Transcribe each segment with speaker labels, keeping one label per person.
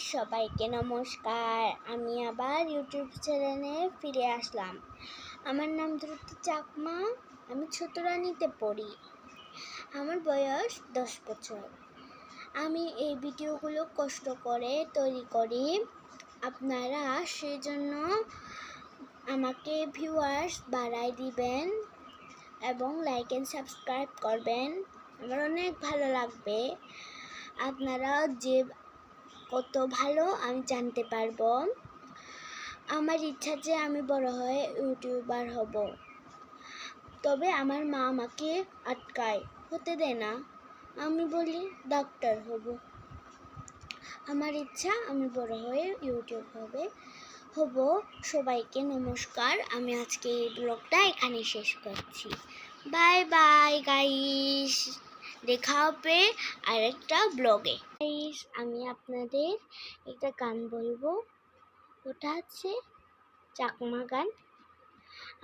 Speaker 1: সবাইকে নমস্কার। আমি আবার ইউটিউব চ্যানেলে ফিরে আসলাম। আমার নাম দ্রুতি চাকমা। আমি ছোটরানীতে পড়ি। আমার বয়স 10 বছর। আমি এই ভিডিওগুলো কষ্ট করে তৈরি করি। আপনারা সেজন্য আমাকে ভিউয়ার্স বাড়াই দিবেন এবং লাইক এন্ড সাবস্ক্রাইব করবেন। আমার অনেক ভালো লাগবে। আপনারা যে কত ভালো আমি জানতে পারবো। আমার ইচ্ছা যে আমি বড় হয়ে ইউটিউবার হব, তবে আমার মা আমাকে আটকায়, হতে দেয় না। আমি বলি ডাক্তার হব। আমার ইচ্ছা আমি বড় হয়ে ইউটিউব হব। সবাইকে নমস্কার। আমি আজকে এই ব্লগটা এখানে শেষ করছি। বাই বাই গাইস, দেখা হবে আরেকটা ব্লগে। গাইস, আমি আপনাদের একটা গান বলবো, ওটা হচ্ছে চাকমা গান।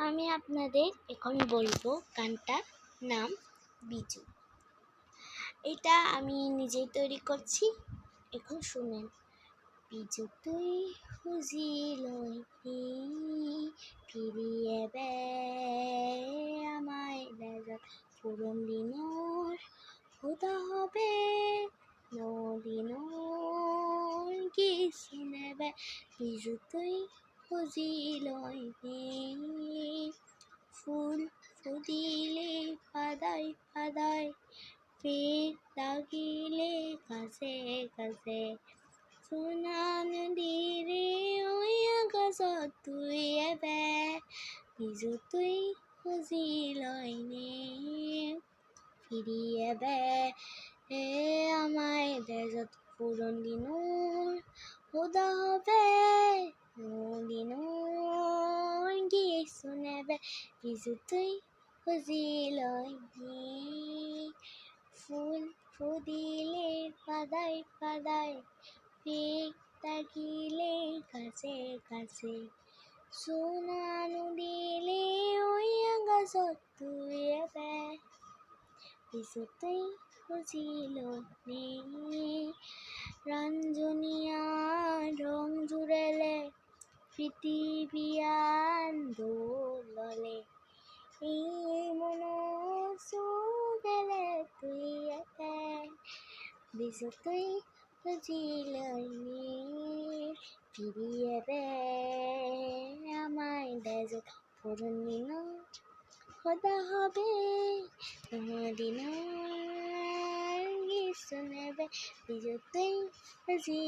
Speaker 1: আমি আপনাদের এখন বলবো গানটার নাম বিজু। এটা আমি নিজেই তৈরি করছি, এখন শুনেন। বিজু তুই খুঁজিলৈ ফিরিয়ে বে আমায় দেজত পুরন দিনৰ খুদা হবে নদিনৰ কিছু নেবে। বিজু তুই খুঁজিলৈ ফুল ফুদিলে পাদাই পাদাই পেট লাগিলে কাছে কাছে সোনা নদীৰে ওই আকাশত তুই এবে। বিজু তুই খুঁজিলৈ ফিরিয়ে বে আমায় দেজত পুরন দিনৰ খুদা হবে নদিনৰ কিছু নেবে। বিজু তুই খুঁজিলৈ ফুল ফুদিলে পাদাই পাদাই পেট লাগিলে কাছে কাছে সোনা নদীলে ওই আকাশত তুই এবে। বিজু তুই খুঁজিলৈ ৰঞ্জনীয়া ৰং জুড়েলে পৃথিৱীয়ান দোললে এই মনৰ চুগেলে তুই এবে। বিজু তুই খুঁজিলৈ ফিরিয়ে বে আমায় দেজত পুরন দিনৰ খুদা হবে নদিনৰ কিছু নেবে। বিজু তুই খুঁজি